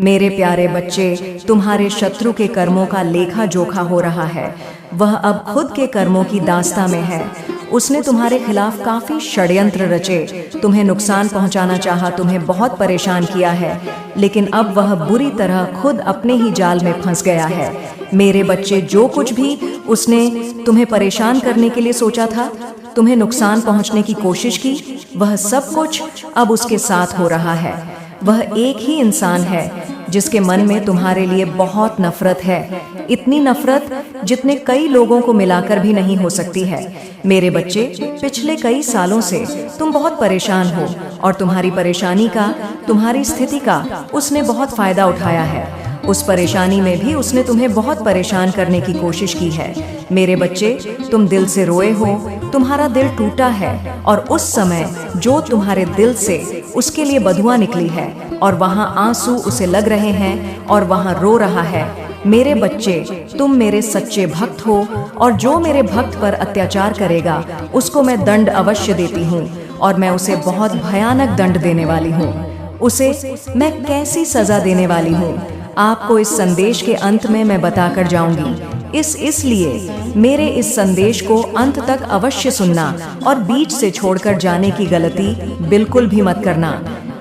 मेरे प्यारे बच्चे, तुम्हारे शत्रु के कर्मों का लेखा जोखा हो रहा है। वह अब खुद के कर्मों की दास्ता में है। उसने तुम्हारे खिलाफ काफी षड्यंत्र रचे, तुम्हें नुकसान पहुंचाना चाहा, तुम्हें बहुत परेशान किया है, लेकिन अब वह बुरी तरह खुद अपने ही जाल में फंस गया है। मेरे बच्चे, जो कुछ भी उसने तुम्हें परेशान करने के लिए सोचा था, तुम्हें नुकसान पहुंचने की कोशिश की, वह सब कुछ अब उसके साथ हो रहा है। वह एक ही इंसान है जिसके मन में तुम्हारे लिए बहुत नफरत है, इतनी नफरत जितने कई लोगों को मिलाकर भी नहीं हो सकती है। मेरे बच्चे, पिछले कई सालों से तुम बहुत परेशान हो और तुम्हारी परेशानी का, तुम्हारी स्थिति का उसने बहुत फायदा उठाया है। उस परेशानी में भी उसने तुम्हें बहुत परेशान करने की कोशिश की है। मेरे बच्चे, तुम दिल से रोए हो, तुम्हारा दिल टूटा है और उस समय जो तुम्हारे दिल से उसके लिए बदुआ निकली है और वहां आंसू उसे लग रहे हैं और वहां रो रहा है। मेरे बच्चे, तुम मेरे सच्चे भक्त हो और जो मेरे भक्त पर अत्याचार करेगा उसको मैं दंड अवश्य देती हूँ और मैं उसे बहुत भयानक दंड देने वाली हूँ। उसे मैं कैसी सजा देने वाली हूँ, आपको इस संदेश के अंत में मैं बताकर जाऊंगी। इसलिए मेरे इस संदेश को अंत तक अवश्य सुनना और बीच से छोड़कर जाने की गलती बिल्कुल भी मत करना,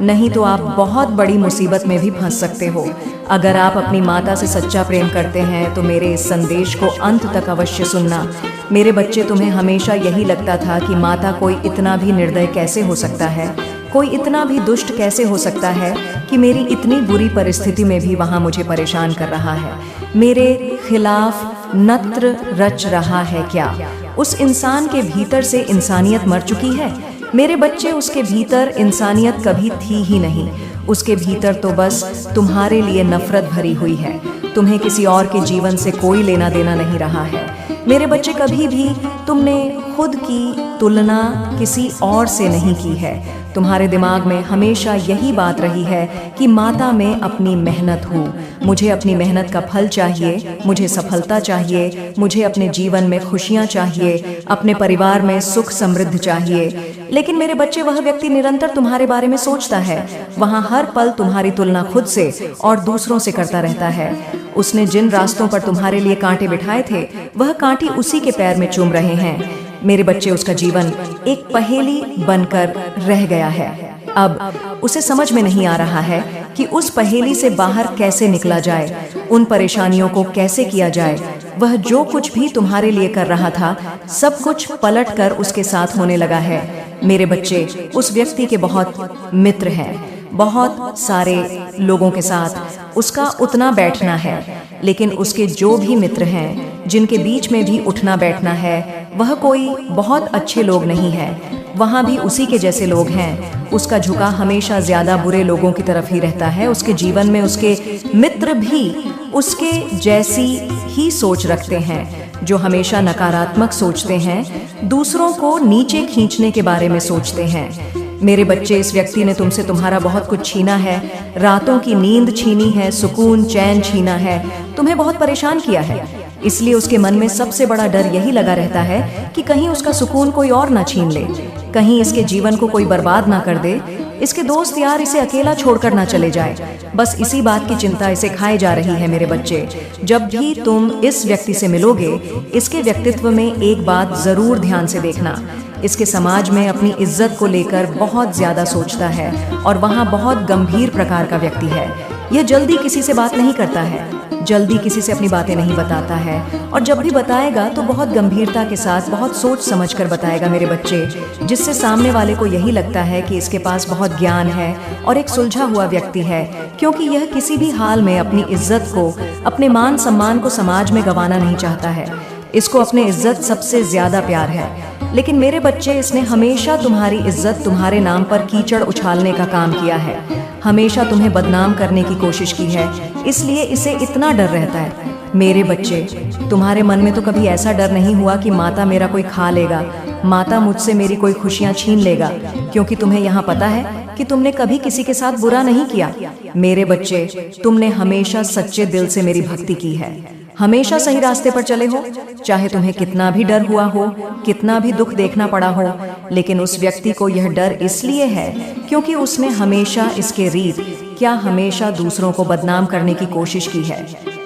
नहीं तो आप बहुत बड़ी मुसीबत में भी फंस सकते हो। अगर आप अपनी माता से सच्चा प्रेम करते हैं तो मेरे इस संदेश को अंत तक अवश्य सुनना। मेरे बच्चे, तुम्हें हमेशा यही लगता था कि माता कोई इतना भी निर्दय कैसे हो सकता है, कोई इतना भी दुष्ट कैसे हो सकता है कि मेरी इतनी बुरी परिस्थिति में भी वहाँ मुझे परेशान कर रहा है, मेरे खिलाफ नत्र रच रहा है क्या? उस इंसान के भीतर से इंसानियत मर चुकी है। मेरे बच्चे, उसके भीतर इंसानियत कभी थी ही नहीं। उसके भीतर तो बस तुम्हारे लिए नफरत भरी हुई है। तुम्हें किसी और के जीवन से कोई लेना देना नहीं रहा है। मेरे बच्चे, कभी भी तुमने खुद की तुलना किसी और से नहीं की है। तुम्हारे दिमाग में हमेशा यही बात रही है कि माता में अपनी मेहनत हूँ, मुझे अपनी मेहनत का फल चाहिए, मुझे सफलता चाहिए, मुझे अपने जीवन में खुशियाँ चाहिए, अपने परिवार में सुख समृद्धि चाहिए। लेकिन मेरे बच्चे, वह व्यक्ति निरंतर तुम्हारे बारे में सोचता है, वहाँ हर पल तुम्हारी तुलना खुद से और दूसरों से करता रहता है। उसने जिन रास्तों पर तुम्हारे लिए कांटे बिठाए थे, वह कांटे उसी के पैर में चुम रहे हैं। मेरे बच्चे, उसका जीवन एक पहेली बनकर रह गया है। अब उसे समझ में नहीं आ रहा है कि उस पहेली से बाहर कैसे निकला जाए, उन परेशानियों को कैसे किया जाए। वह जो कुछ भी तुम्हारे लिए कर रहा था, सब कुछ पलट कर उसके साथ होने लगा है। मेरे बच्चे, उस व्यक्ति के बहुत मित्र हैं, बहुत सारे लोगों के साथ उसका उठना बैठना है, लेकिन उसके जो भी मित्र हैं, जिनके बीच में भी उठना बैठना है, वह कोई बहुत अच्छे लोग नहीं है। वहाँ भी उसी के जैसे लोग हैं। उसका झुका हमेशा ज्यादा बुरे लोगों की तरफ ही रहता है। उसके जीवन में उसके मित्र भी उसके जैसी ही सोच रखते हैं, जो हमेशा नकारात्मक सोचते हैं, दूसरों को नीचे खींचने के बारे में सोचते हैं। मेरे बच्चे, इस व्यक्ति ने तुमसे तुम्हारा बहुत कुछ छीना है, रातों की नींद छीनी है, सुकून चैन छीना है, तुम्हें बहुत परेशान किया है। इसलिए उसके मन में सबसे बड़ा डर यही लगा रहता है कि कहीं उसका सुकून कोई और ना छीन ले, कहीं इसके जीवन को कोई बर्बाद ना कर दे, इसके दोस्त यार इसे अकेला छोड़कर ना चले जाए। बस इसी बात की चिंता इसे खाए जा रही है। मेरे बच्चे, जब भी तुम इस व्यक्ति से मिलोगे, इसके व्यक्तित्व में एक बात जरूर ध्यान से देखना। इसके समाज में अपनी इज्जत को लेकर बहुत ज्यादा सोचता है और वहाँ बहुत गंभीर प्रकार का व्यक्ति है। यह जल्दी किसी से बात नहीं करता है, जल्दी किसी से अपनी बातें नहीं बताता है, और जब भी बताएगा तो बहुत गंभीरता के साथ, बहुत सोच समझ कर बताएगा। मेरे बच्चे, जिससे सामने वाले को यही लगता है कि इसके पास बहुत ज्ञान है और एक सुलझा हुआ व्यक्ति है, क्योंकि यह किसी भी हाल में अपनी इज्जत को, अपने मान सम्मान को समाज में गंवाना नहीं चाहता है। इसको अपनी इज्जत सबसे ज्यादा प्यार है। लेकिन मेरे बच्चे, इसने हमेशा तुम्हारी इज्जत, तुम्हारे नाम पर कीचड़ उछालने का काम किया है, हमेशा तुम्हें बदनाम करने की कोशिश की है, इसलिए इसे इतना डर रहता है। मेरे बच्चे, तुम्हारे मन में तो कभी ऐसा डर नहीं हुआ कि माता मेरा कोई खा लेगा, माता मुझसे मेरी कोई खुशियां छीन लेगा, क्योंकि तुम्हें यहाँ पता है कि तुमने कभी किसी के साथ बुरा नहीं किया। मेरे बच्चे, तुमने हमेशा सच्चे दिल से मेरी भक्ति की है, हमेशा सही रास्ते पर चले हो, चाहे तुम्हें कितना भी डर हुआ हो, कितना भी दुख देखना पड़ा हो। लेकिन उस व्यक्ति को यह डर इसलिए है क्योंकि उसने हमेशा इसके रीत क्या हमेशा दूसरों को बदनाम करने की कोशिश की है?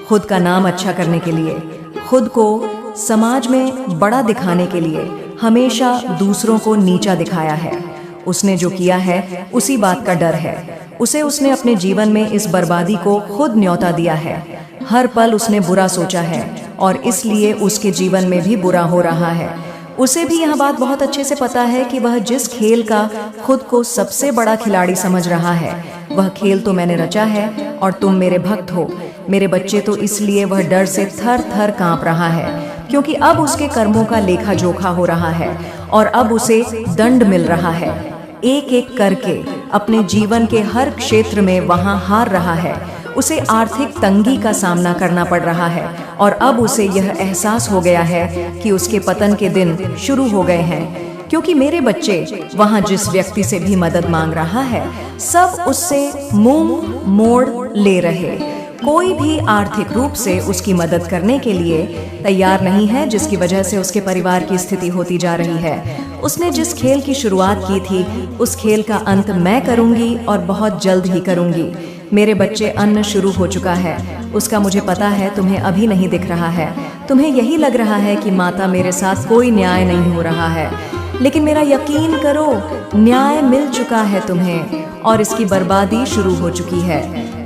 खुद का नाम अच्छा करने के लिए, खुद को समाज में बड़ा दिखाने के लिए हमेशा दूसरों को नीचा दिखाया है। उसने जो किया है उसी बात का डर है। उसने अपने जीवन में इस बर्बादी को खुद न्योता दिया है। हर पल उसने बुरा सोचा है और इसलिए उसके जीवन में भी बुरा हो रहा है। उसे भी यह बात बहुत अच्छे से पता है कि वह जिस खेल का खुद को सबसे बड़ा खिलाड़ी समझ रहा है, वह खेल तो मैंने रचा है और तुम मेरे भक्त हो। मेरे बच्चे तो इसलिए वह डर से थर थर कांप रहा है, क्योंकि अब उसके कर्मों का लेखा जोखा हो रहा है और अब उसे दंड मिल रहा है। एक एक करके अपने जीवन के हर क्षेत्र में वहां हार रहा है। उसे आर्थिक तंगी का सामना करना पड़ रहा है और अब उसे यह एहसास हो गया है कि उसके पतन के दिन शुरू हो गए हैं, क्योंकि मेरे बच्चे वहां जिस व्यक्ति से भी मदद मांग रहा है, सब उससे मुंह मोड़ ले रहे। कोई भी आर्थिक रूप से उसकी मदद करने के लिए तैयार नहीं है, जिसकी वजह से उसके परिवार की स्थिति होती जा रही है। उसने जिस खेल की शुरुआत की थी, उस खेल का अंत मैं करूंगी और बहुत जल्द ही करूंगी। मेरे बच्चे, अन्न शुरू हो चुका है। उसका मुझे पता है तुम्हें अभी नहीं दिख रहा है। तुम्हें यही लग रहा है कि माता मेरे साथ कोई न्याय नहीं हो रहा है, लेकिन मेरा यकीन करो, न्याय मिल चुका है तुम्हें और इसकी बर्बादी शुरू हो चुकी है।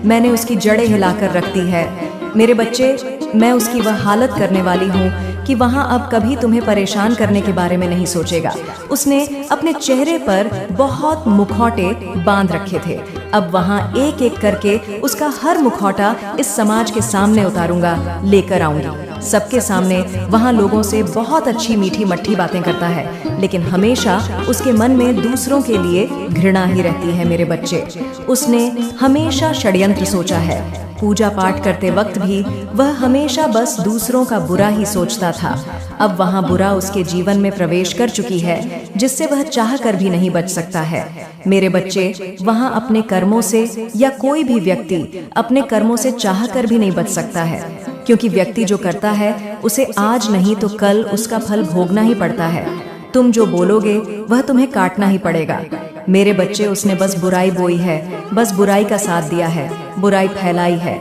मैंने उसकी जड़ें हिलाकर रख दी है। मेरे बच्चे, मैं उसकी वह हालत करने वाली हूँ कि वहाँ अब कभी तुम्हें परेशान करने के बारे में नहीं सोचेगा। उसने अपने चेहरे पर बहुत मुखौटे बांध रखे थे। अब वहाँ एक एक करके उसका हर मुखौटा इस समाज के सामने उतारूंगा, लेकर आऊंगी सबके सामने। वहाँ लोगों से बहुत अच्छी मीठी मट्ठी बातें करता है, लेकिन हमेशा उसके मन में दूसरों के लिए घृणा ही रहती है। मेरे बच्चे, उसने हमेशा षड्यंत्र सोचा है। पूजा पाठ करते वक्त भी वह हमेशा बस दूसरों का बुरा ही सोचता था। अब वहाँ बुरा उसके जीवन में प्रवेश कर चुकी है, जिससे वह चाह कर भी नहीं बच सकता है। मेरे बच्चे, वहाँ अपने कर्मों से या कोई भी व्यक्ति अपने कर्मों से चाह कर भी नहीं बच सकता है, क्योंकि व्यक्ति जो करता है उसे आज नहीं तो कल उसका फल भोगना ही पड़ता है। तुम जो बोलोगे वह तुम्हें काटना ही पड़ेगा। मेरे बच्चे, उसने बस बुराई बोई है, बस बुराई का साथ दिया है, बुराई फैलाई है।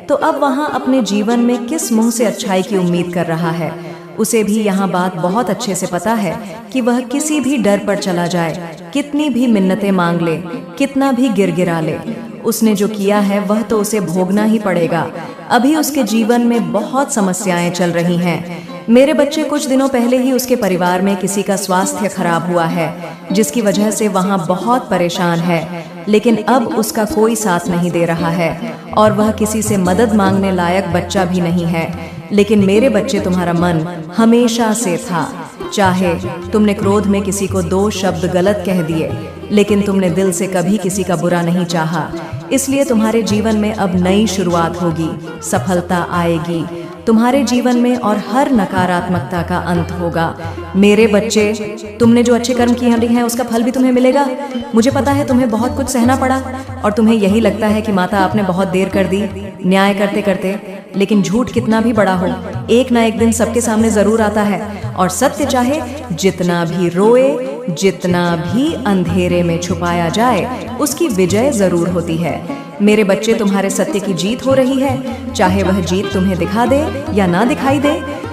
तो अब वहाँ अपने जीवन में किस मुंह से अच्छाई की उम्मीद कर रहा है? उसे भी यहाँ बात बहुत अच्छे से पता है कि वह किसी भी डर पर चला जाए, कितनी भी मिन्नतें मांग ले, कितना भी गिरगिरा ले, उसने जो किया है वह तो उसे भोगना ही पड़ेगा। अभी उसके जीवन में बहुत समस्याएं चल रही हैं। मेरे बच्चे, कुछ दिनों पहले ही उसके परिवार में किसी का स्वास्थ्य खराब हुआ है, जिसकी वजह से वहाँ बहुत परेशान है, लेकिन अब उसका कोई साथ नहीं दे रहा है और वह किसी से मदद मांगने लायक बच्चा भी नहीं है। लेकिन मेरे बच्चे, तुम्हारा मन हमेशा से था। चाहे तुमने क्रोध में किसी को 2 शब्द गलत कह दिए, लेकिन तुमने दिल से कभी किसी का बुरा नहीं चाहा। इसलिए तुम्हारे जीवन में अब नई शुरुआत होगी, सफलता आएगी तुम्हारे जीवन में और हर नकारात्मकता का अंत होगा। मेरे बच्चे, तुमने जो अच्छे कर्म किए हैं उसका फल भी तुम्हें मिलेगा। मुझे पता है तुम्हें बहुत कुछ सहना पड़ा और तुम्हें यही लगता है कि माता आपने बहुत देर कर दी न्याय करते करते, लेकिन झूठ कितना भी बड़ा हो, एक ना एक दिन सबके सामने जरूर आता है और सत्य चाहे जितना भी रोए, जितना भी अंधेरे में छुपाया जाए, उसकी विजय जरूर होती है। मेरे बच्चे, तुम्हारे सत्य की जीत हो रही है, चाहे वह जीत तुम्हें दिखा दे या ना दिखाई दे,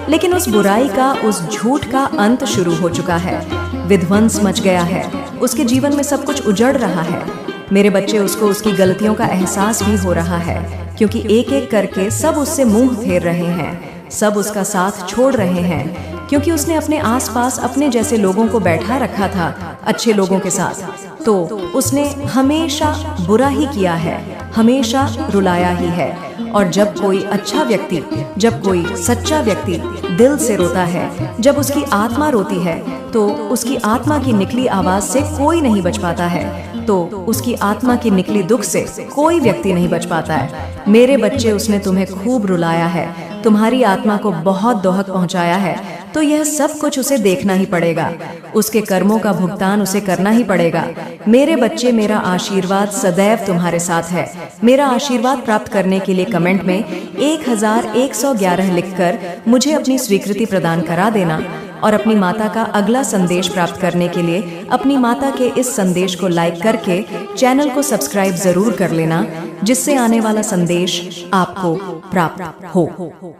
लेकिन उस बुराई का, उस झूठ का अंत शुरू हो चुका है। विध्वंस मच गया है, उसके जीवन में सब कुछ उजड़ रहा है। मेरे बच्चे, उसको उसकी गलतियों का एहसास भी हो रहा है, क्योंकि एक एक करके सब उससे मुंह फेर रहे हैं, सब उसका साथ छोड़ रहे हैं, क्योंकि उसने अपने आसपास अपने जैसे लोगों को बैठा रखा था, अच्छे लोगों के साथ। तो उसने हमेशा बुरा ही किया है, हमेशा रुलाया ही है। और जब कोई अच्छा व्यक्ति, जब कोई सच्चा व्यक्ति दिल से रोता है, जब उसकी आत्मा रोती है, तो उसकी आत्मा की निकली आवाज से कोई नहीं बच पाता है, तो उसकी आत्मा की निकली दुख से कोई व्यक्ति नहीं बच पाता है। मेरे बच्चे, उसने तुम्हें खूब रुलाया है, तुम्हारी आत्मा को बहुत दोहक पहुंचाया है, तो यह सब कुछ उसे देखना ही पड़ेगा, उसके कर्मों का भुगतान उसे करना ही पड़ेगा। मेरे बच्चे, मेरा आशीर्वाद सदैव तुम्हारे साथ है। मेरा आशीर्वाद प्राप्त करने के लिए कमेंट में 1111 लिखकर मुझे अपनी स्वीकृति प्रदान करा देना और अपनी माता का अगला संदेश प्राप्त करने के लिए अपनी माता के इस संदेश को लाइक करके चैनल को सब्सक्राइब जरूर कर लेना, जिससे आने वाला संदेश आपको प्राप्त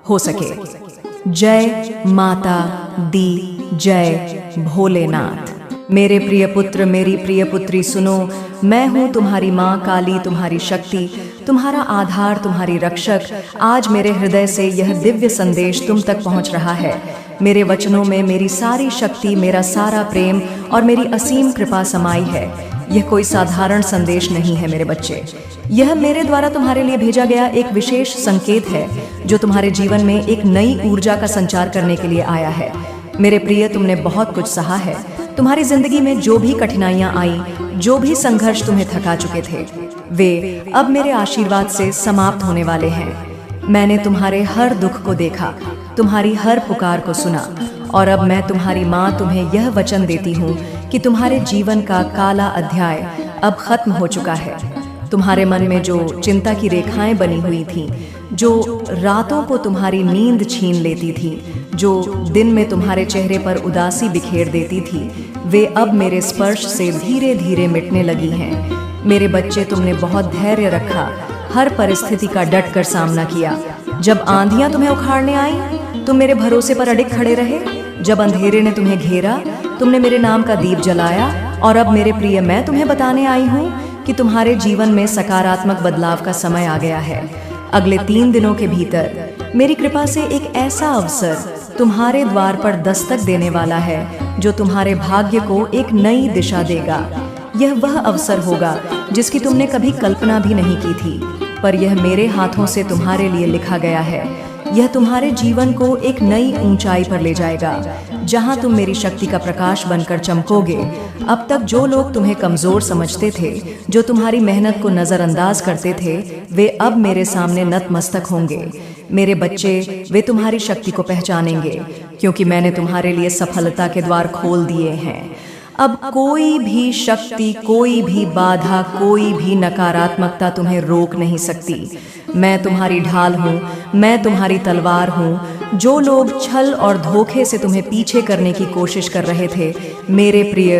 हो सके। जय माता दी, जय भोलेनाथ। मेरे प्रिय पुत्र, मेरी प्रिय पुत्री, सुनो, मैं हूँ तुम्हारी माँ काली, तुम्हारी शक्ति, तुम्हारा आधार, तुम्हारी रक्षक। आज मेरे हृदय से यह दिव्य संदेश तुम तक पहुँच रहा है। मेरे वचनों में मेरी सारी शक्ति, मेरा सारा प्रेम और मेरी असीम कृपा समाई है। यह कोई साधारण संदेश नहीं है मेरे बच्चे, यह मेरे द्वारा तुम्हारे लिए भेजा गया एक विशेष संकेत है जो तुम्हारे जीवन में एक नई ऊर्जा का संचार करने के लिए आया है। मेरे प्रिय, तुमने बहुत कुछ सहा है। तुम्हारी जिंदगी में जो भी कठिनाइयां आई, जो भी संघर्ष तुम्हें थका चुके थे, वे अब मेरे आशीर्वाद से समाप्त होने वाले हैं। मैंने तुम्हारे हर दुख को देखा, तुम्हारी हर पुकार को सुना, और अब मैं तुम्हारी माँ तुम्हें यह वचन देती हूँ कि तुम्हारे जीवन का काला अध्याय अब खत्म हो चुका है। तुम्हारे मन में जो चिंता की रेखाएं बनी हुई थीं, जो रातों को तुम्हारी नींद छीन लेती थी, जो दिन में तुम्हारे चेहरे पर उदासी बिखेर देती थी, वे अब मेरे स्पर्श से धीरे धीरे मिटने लगी हैं। मेरे बच्चे, तुमने बहुत धैर्य रखा, हर परिस्थिति का डट कर सामना किया। जब आंधियां तुम्हें उखाड़ने आई, तुम मेरे भरोसे पर अडिग खड़े रहे। जब अंधेरे ने तुम्हें घेरा, तुमने मेरे नाम का दीप जलाया। और अब मेरे प्रिय, मैं तुम्हें बताने आई हूँ कि तुम्हारे जीवन में सकारात्मक बदलाव का समय आ गया है। अगले 3 दिनों के भीतर मेरी कृपा से एक ऐसा अवसर तुम्हारे द्वार पर दस्तक देने वाला है जो तुम्हारे भाग्य को एक नई दिशा देगा। यह वह अवसर होगा जिसकी तुमने कभी कल्पना भी नहीं की थी, पर यह मेरे हाथों से तुम्हारे लिए लिखा गया है। यह तुम्हारे जीवन को एक नई ऊंचाई पर ले जाएगा, जहां तुम मेरी शक्ति का प्रकाश बनकर चमकोगे। अब तक जो लोग तुम्हें कमजोर समझते थे, जो तुम्हारी मेहनत को नजरअंदाज करते थे, वे अब मेरे सामने नतमस्तक होंगे। मेरे बच्चे, वे तुम्हारी शक्ति को पहचानेंगे, क्योंकि मैंने तुम्हारे लिए सफलता के द्वार खोल दिए हैं। अब कोई भी शक्ति, कोई भी बाधा, कोई भी नकारात्मकता तुम्हें रोक नहीं सकती। मैं तुम्हारी ढाल हूँ, मैं तुम्हारी तलवार हूँ। जो लोग छल और धोखे से तुम्हें पीछे करने की कोशिश कर रहे थे, मेरे प्रिय,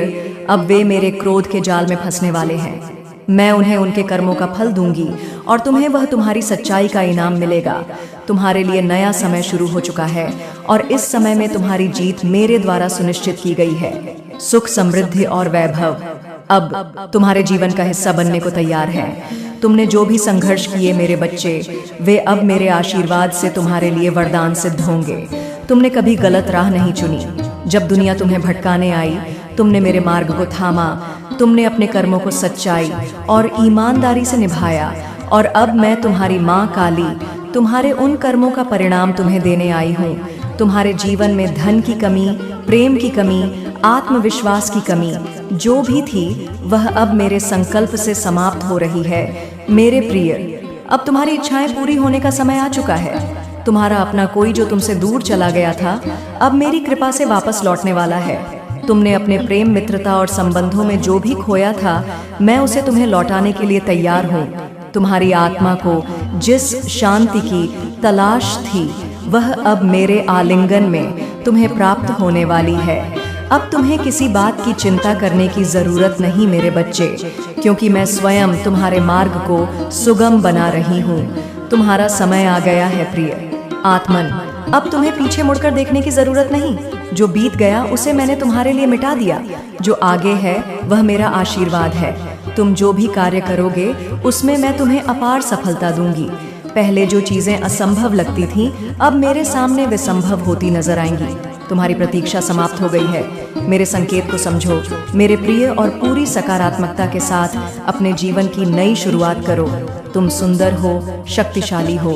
अब वे मेरे क्रोध के जाल में फंसने वाले हैं। मैं उन्हें उनके कर्मों का फल दूंगी और तुम्हें वह तुम्हारी सच्चाई का इनाम मिलेगा। तुम्हारे लिए नया समय शुरू हो चुका है और इस समय में तुम्हारी जीत मेरे द्वारा सुनिश्चित की गई है। सुख, समृद्धि और वैभव अब तुम्हारे जीवन का हिस्सा बनने को तैयार है। तुमने जो भी संघर्ष किए मेरे बच्चे, वे अब मेरे आशीर्वाद से तुम्हारे लिए वरदान सिद्ध होंगे। तुमने कभी गलत राह नहीं चुनी। जब दुनिया तुम्हें भटकाने आई, तुमने मेरे मार्ग को थामा। तुमने अपने कर्मों को सच्चाई और ईमानदारी से निभाया, और अब मैं तुम्हारी माँ काली तुम्हारे उन कर्मों का परिणाम तुम्हें देने आई हूँ। तुम्हारे जीवन में धन की कमी, प्रेम की कमी, आत्मविश्वास की कमी जो भी थी, वह अब मेरे संकल्प से समाप्त हो रही है। मेरे प्रिय, अब तुम्हारी इच्छाएं पूरी होने का समय आ चुका है। तुम्हारा अपना कोई जो तुमसे दूर चला गया था, अब मेरी कृपा से वापस लौटने वाला है। तुमने अपने प्रेम, मित्रता और संबंधों में जो भी खोया था, मैं उसे तुम्हें लौटाने के लिए तैयार हूँ। तुम्हारी आत्मा को जिस शांति की तलाश थी, वह अब मेरे आलिंगन में तुम्हें प्राप्त होने वाली है। अब तुम्हें किसी बात की चिंता करने की जरूरत नहीं मेरे बच्चे, क्योंकि मैं स्वयं तुम्हारे मार्ग को सुगम बना रही हूँ। तुम्हारा समय आ गया है प्रिय आत्मन। अब तुम्हें पीछे मुड़कर देखने की जरूरत नहीं। जो बीत गया उसे मैंने तुम्हारे लिए मिटा दिया। जो आगे है वह मेरा आशीर्वाद है। तुम जो भी कार्य करोगे उसमें मैं तुम्हें अपार सफलता दूंगी। पहले जो चीजें असंभव लगती थीं, अब मेरे सामने वे संभव होती नजर आएंगी। तुम्हारी प्रतीक्षा समाप्त हो गई है। मेरे संकेत को समझो मेरे प्रिय, और पूरी सकारात्मकता के साथ अपने जीवन की नई शुरुआत करो। तुम सुंदर हो, शक्तिशाली हो।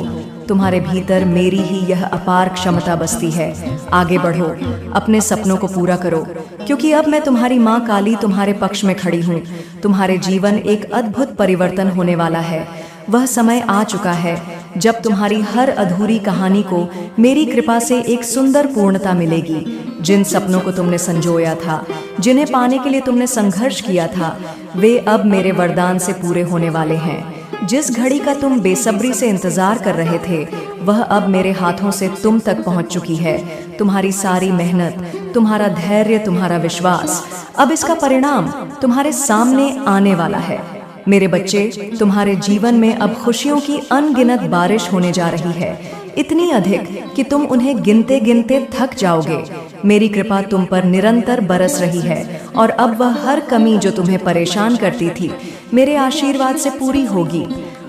तुम्हारे भीतर मेरी ही यह अपार क्षमता बसती है। आगे बढ़ो, अपने सपनों को पूरा करो, क्योंकि अब मैं तुम्हारी माँ काली तुम्हारे पक्ष में खड़ी हूँ। तुम्हारे जीवन एक अद्भुत परिवर्तन होने वाला है। वह समय आ चुका है जब तुम्हारी हर अधूरी कहानी को मेरी कृपा से एक सुंदर पूर्णता मिलेगी। जिन सपनों को तुमने संजोया था, जिन्हें पाने के लिए तुमने संघर्ष किया था, वे अब मेरे वरदान से पूरे होने वाले हैं। जिस घड़ी का तुम बेसब्री से इंतजार कर रहे थे वह अब मेरे हाथों से तुम तक पहुंच चुकी है। तुम्हारी सारी मेहनत, तुम्हारा धैर्य, तुम्हारा विश्वास, अब इसका परिणाम तुम्हारे सामने आने वाला है। मेरे बच्चे, तुम्हारे जीवन में अब खुशियों की अनगिनत बारिश होने जा रही है, इतनी अधिक कि तुम उन्हें गिनते गिनते थक जाओगे। मेरी कृपा तुम पर निरंतर बरस रही है और अब वह हर कमी जो तुम्हें परेशान करती थी मेरे आशीर्वाद से पूरी होगी।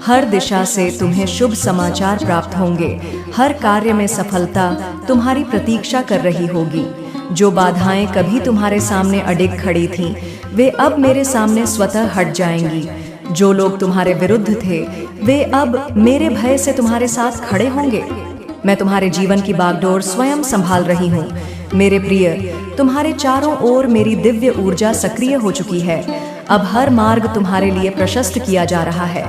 हर दिशा से तुम्हें शुभ समाचार प्राप्त होंगे। हर कार्य में सफलता तुम्हारी प्रतीक्षा कर रही होगी। जो बाधाएं कभी तुम्हारे सामने अडिग खड़ी थीं, वे अब मेरे सामने स्वतः हट जाएंगी। जो लोग तुम्हारे विरुद्ध थे, वे अब मेरे भय से तुम्हारे साथ खड़े होंगे। मैं तुम्हारे जीवन की बागडोर स्वयं संभाल रही हूँ। मेरे प्रिय, तुम्हारे चारों ओर मेरी दिव्य ऊर्जा सक्रिय हो चुकी है। अब हर मार्ग तुम्हारे लिए प्रशस्त किया जा रहा है।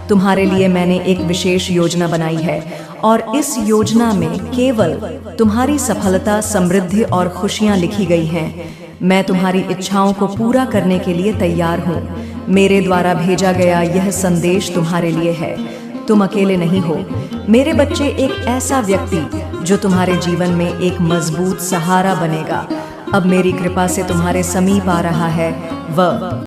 तुम्हारे लिए मैंने एक विशेष योजना बनाई है और इस योजना में केवल तुम्हारी सफलता, समृद्धि और खुशियां लिखी गई हैं। मैं तुम्हारी इच्छाओं को पूरा करने के लिए तैयार हूँ। मेरे द्वारा भेजा गया यह संदेश तुम्हारे लिए है। तुम अकेले नहीं हो। मेरे बच्चे, एक ऐसा व्यक्ति जो तुम्हारे जीवन में एक मजबूत सहारा बनेगा, अब मेरी कृपा से तुम्हारे समीप आ रहा है। वह